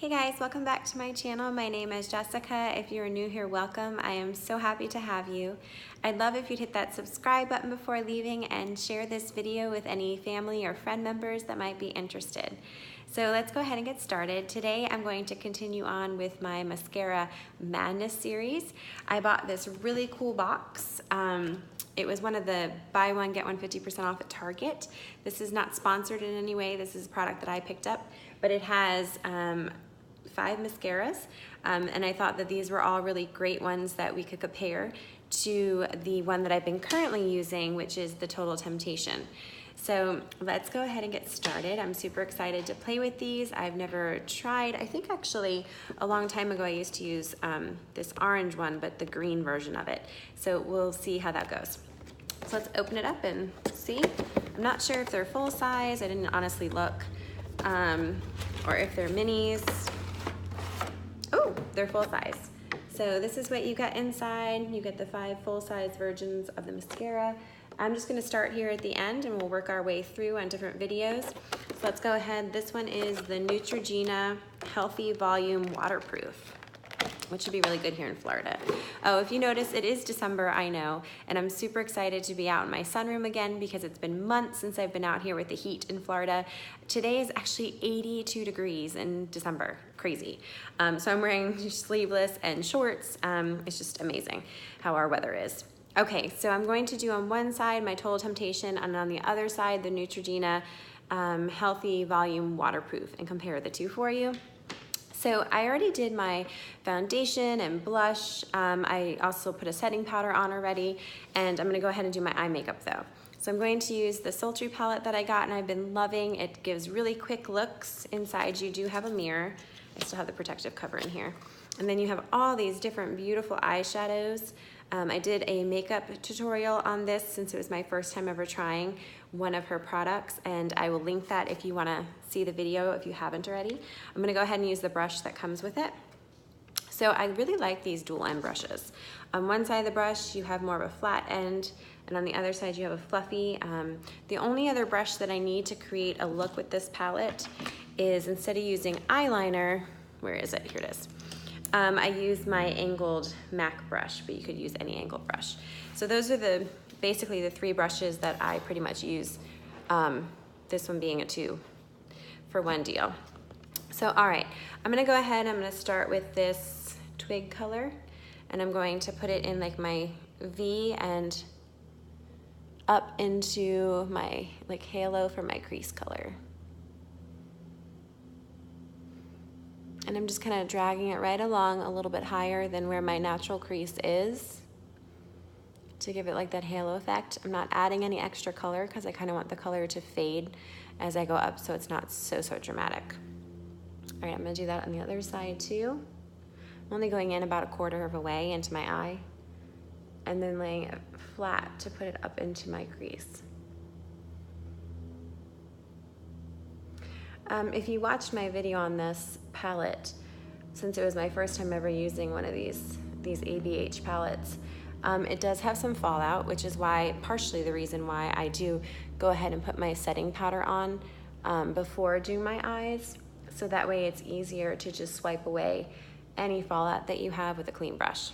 Hey guys, welcome back to my channel. My name is Jessica. If you're new here, welcome. I am so happy to have you. I'd love if you'd hit that subscribe button before leaving and share this video with any family or friend members that might be interested. So let's go ahead and get started. Today I'm going to continue on with my Mascara Madness series. I bought this really cool box. It was one of the buy one, get one 50% off at Target. This is not sponsored in any way. This is a product that I picked up, but it has 5 mascaras, and I thought that these were all really great ones that we could compare to the one that I've been currently using, which is the Total Temptation. So let's go ahead and get started. I'm super excited to play with these. I've never tried, I think actually a long time ago I used to use this orange one, but the green version of it. So we'll see how that goes. So let's open it up and see. I'm not sure if they're full size. I didn't honestly look, or if they're minis. Oh, they're full size. So this is what you got inside. You get the 5 full-size versions of the mascara. I'm just gonna start here at the end and we'll work our way through on different videos. So let's go ahead. This one is the Neutrogena Healthy Volume Waterproof, which should be really good here in Florida. Oh, if you notice, it is December, I know, and I'm super excited to be out in my sunroom again because it's been months since I've been out here with the heat in Florida. Today is actually 82 degrees in December, crazy. So I'm wearing sleeveless and shorts. It's just amazing how our weather is. Okay, so I'm going to do on one side my Total Temptation and on the other side the Neutrogena Healthy Volume Waterproof and compare the two for you. So I already did my foundation and blush. I also put a setting powder on already, and I'm gonna go ahead and do my eye makeup though. So I'm going to use the Sultry palette that I got and I've been loving. It gives really quick looks. Inside you do have a mirror. I still have the protective cover in here. And then you have all these different beautiful eyeshadows. I did a makeup tutorial on this since it was my first time ever trying one of her products, and I will link that if you wanna see the video if you haven't already. I'm gonna go ahead and use the brush that comes with it. So I really like these dual end brushes. On one side of the brush, you have more of a flat end, and on the other side, you have a fluffy. The only other brush that I need to create a look with this palette is instead of using eyeliner, where is it? Here it is. I use my angled MAC brush, but you could use any angled brush. So those are basically the 3 brushes that I pretty much use, this one being a 2 for one deal. So all right, I'm gonna go ahead, I'm gonna start with this twig color, and I'm going to put it in like my V and up into my like halo for my crease color. And I'm just kind of dragging it right along a little bit higher than where my natural crease is to give it like that halo effect. I'm not adding any extra color because I kind of want the color to fade as I go up so it's not so dramatic. All right, I'm gonna do that on the other side too. I'm only going in about 1/4 of a way into my eye and then laying it flat to put it up into my crease. If you watched my video on this palette, since it was my first time ever using one of these ABH palettes, it does have some fallout, which is why, partially the reason why I do go ahead and put my setting powder on before doing my eyes, so that way it's easier to just swipe away any fallout that you have with a clean brush.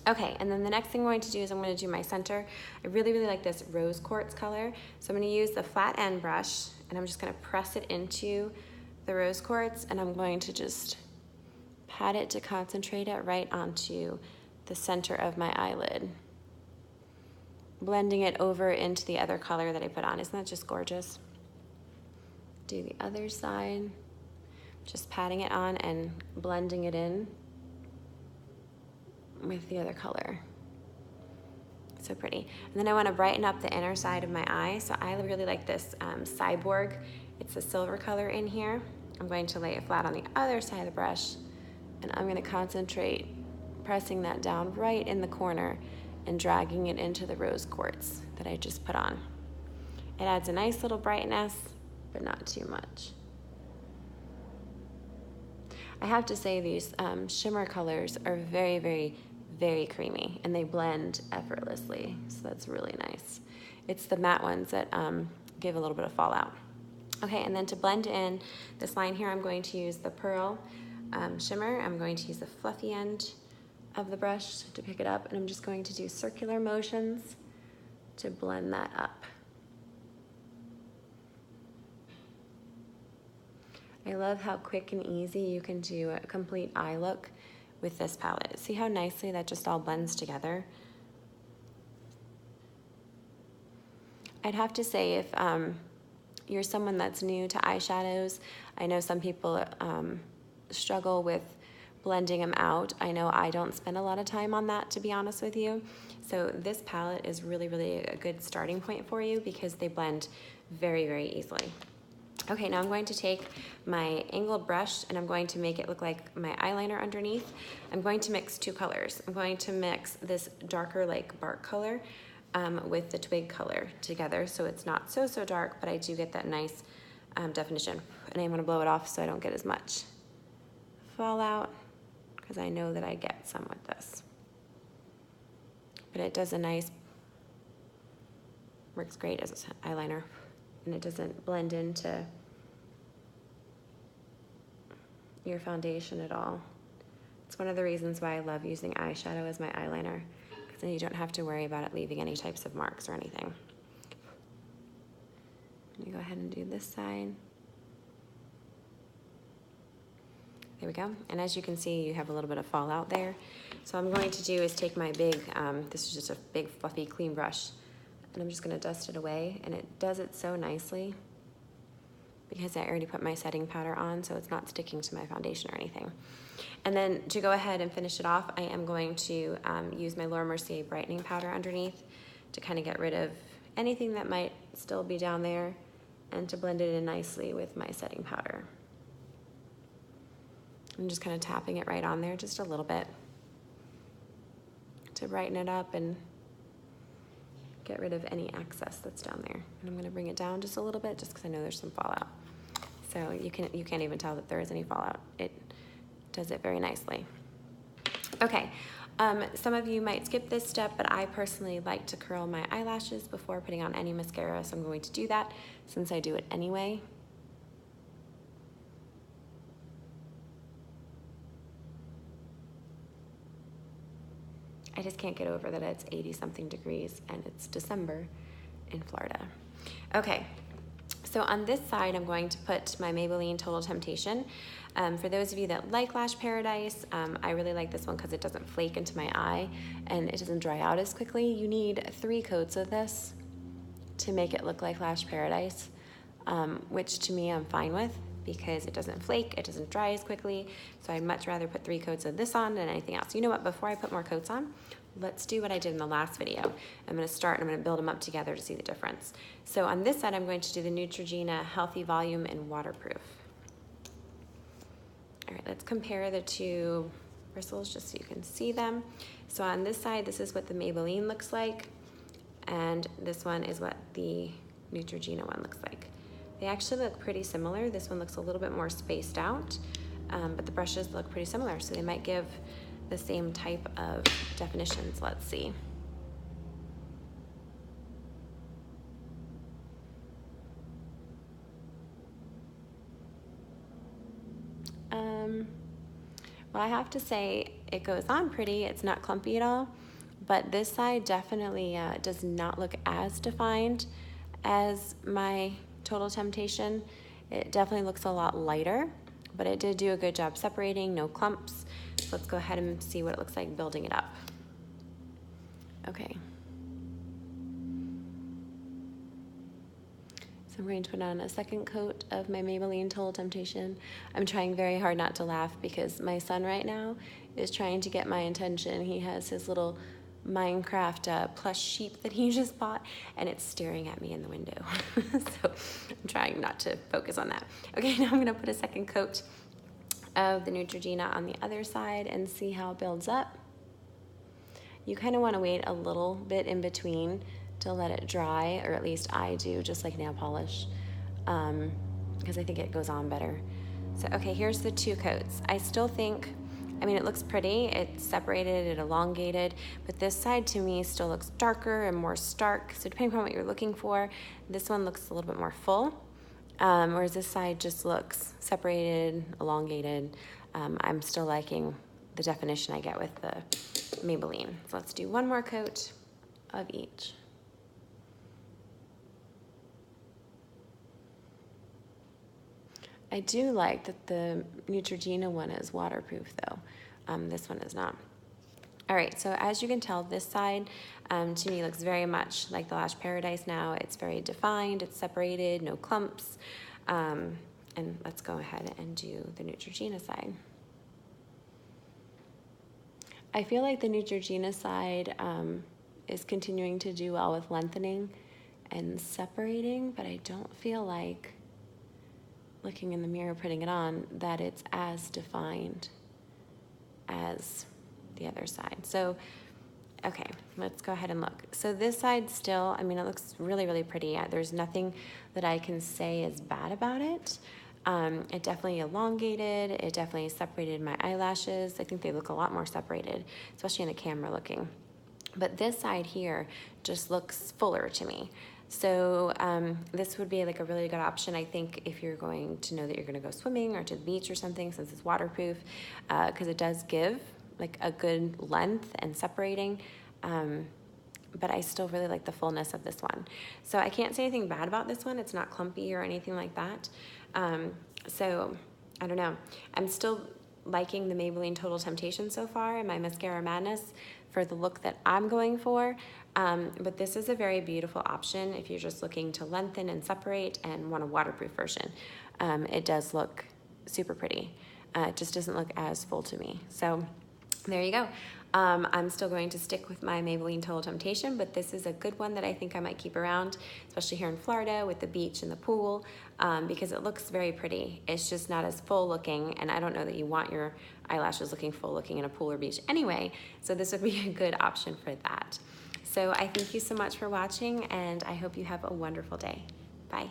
Okay, and then the next thing I'm going to do is I'm going to do my center. I really like this rose quartz color, so I'm going to use the flat end brush and I'm just going to press it into the rose quartz, and I'm going to just pat it to concentrate it right onto the center of my eyelid, blending it over into the other color that I put on. Isn't that just gorgeous? Do the other side, just patting it on and blending it in with the other color. So pretty. And then I want to brighten up the inner side of my eye, so I really like this Cyborg. It's a silver color in here. I'm going to lay it flat on the other side of the brush, and I'm going to concentrate pressing that down right in the corner and dragging it into the rose quartz that I just put on. It adds a nice little brightness, but not too much. I have to say these shimmer colors are very creamy, and they blend effortlessly, so that's really nice. It's the matte ones that give a little bit of fallout. Okay, and then to blend in this line here, I'm going to use the Pearl shimmer. I'm going to use the fluffy end of the brush to pick it up, and I'm just going to do circular motions to blend that up. I love how quick and easy you can do a complete eye look with this palette. See how nicely that just all blends together? I'd have to say, if you're someone that's new to eyeshadows, I know some people struggle with blending them out. I know I don't spend a lot of time on that, to be honest with you. So this palette is really, really a good starting point for you because they blend very, very easily. Okay, now I'm going to take my angled brush and I'm going to make it look like my eyeliner underneath. I'm going to mix two colors. I'm going to mix this darker like bark color with the twig color together, so it's not so dark, but I do get that nice definition. And I'm gonna blow it off so I don't get as much fallout, because I know that I get some with this. But it does a nice, works great as an eyeliner, and it doesn't blend into your foundation at all. It's one of the reasons why I love using eyeshadow as my eyeliner, because then you don't have to worry about it leaving any types of marks or anything. Let me go ahead and do this side. There we go. And as you can see, you have a little bit of fallout there. So what I'm going to do is take my big, this is just a big fluffy clean brush, and I'm just gonna dust it away, and it does it so nicely because I already put my setting powder on, so it's not sticking to my foundation or anything. And then to go ahead and finish it off, I am going to use my Laura Mercier brightening powder underneath to kind of get rid of anything that might still be down there and to blend it in nicely with my setting powder. I'm just kind of tapping it right on there just a little bit to brighten it up and get rid of any excess that's down there. And I'm going to bring it down just a little bit just because I know there's some fallout. So you can't even tell that there is any fallout. It does it very nicely. Okay, some of you might skip this step, but I personally like to curl my eyelashes before putting on any mascara, so I'm going to do that since I do it anyway. I just can't get over that it's 80-something degrees and it's December in Florida. Okay, so on this side, I'm going to put my Maybelline Total Temptation. For those of you that like Lash Paradise, I really like this one because it doesn't flake into my eye and it doesn't dry out as quickly. You need 3 coats of this to make it look like Lash Paradise, which to me I'm fine with because it doesn't flake, it doesn't dry as quickly, so I'd much rather put 3 coats of this on than anything else. You know what, before I put more coats on, let's do what I did in the last video. I'm gonna start and I'm gonna build them up together to see the difference. So on this side, I'm going to do the Neutrogena Healthy Volume and Waterproof. All right, let's compare the 2 bristles just so you can see them. So on this side, this is what the Maybelline looks like, and this one is what the Neutrogena one looks like. They actually look pretty similar. This one looks a little bit more spaced out, but the brushes look pretty similar, so they might give the same type of definitions. Let's see. Well, I have to say it goes on pretty. It's not clumpy at all, but this side definitely does not look as defined as my Total Temptation. It definitely looks a lot lighter, but it did do a good job separating, no clumps. So let's go ahead and see what it looks like building it up. Okay. So I'm going to put on a second coat of my Maybelline Total Temptation. I'm trying very hard not to laugh because my son right now is trying to get my attention. He has his little Minecraft plush sheep that he just bought, and it's staring at me in the window. So I'm trying not to focus on that. Okay, now I'm gonna put a second coat of the Neutrogena on the other side and see how it builds up. You kind of want to wait a little bit in between to let it dry, or at least I do, just like nail polish, because I think it goes on better. So okay, here's the 2 coats. I still think, I mean, it looks pretty, it's separated, it elongated, but this side to me still looks darker and more stark. So depending on what you're looking for, this one looks a little bit more full. whereas this side just looks separated, elongated. I'm still liking the definition I get with the Maybelline. So let's do one more coat of each. I do like that the Neutrogena one is waterproof though. This one is not. All right, so as you can tell, this side to me looks very much like the Lash Paradise now. It's very defined, it's separated, no clumps. And let's go ahead and do the Neutrogena side. I feel like the Neutrogena side is continuing to do well with lengthening and separating, but I don't feel like, looking in the mirror, putting it on, that it's as defined as the other side. So, okay, let's go ahead and look. So this side still, I mean, it looks really, really pretty. There's nothing that I can say is bad about it. It definitely elongated, it definitely separated my eyelashes. I think they look a lot more separated, especially in the camera looking. But this side here just looks fuller to me. So this would be like a really good option, I think, if you're going to know that you're gonna go swimming or to the beach or something, since it's waterproof, because it does give like a good length and separating. But I still really like the fullness of this one. So I can't say anything bad about this one. It's not clumpy or anything like that. So I don't know. I'm still liking the Maybelline Total Temptation so far and my Mascara Madness for the look that I'm going for. But this is a very beautiful option if you're just looking to lengthen and separate and want a waterproof version. It does look super pretty. It just doesn't look as full to me. So there you go. I'm still going to stick with my Maybelline Total Temptation, but this is a good one that I think I might keep around, especially here in Florida with the beach and the pool, because it looks very pretty. It's just not as full looking, and I don't know that you want your eyelashes looking full looking in a pool or beach anyway, so this would be a good option for that. So I thank you so much for watching, and I hope you have a wonderful day. Bye.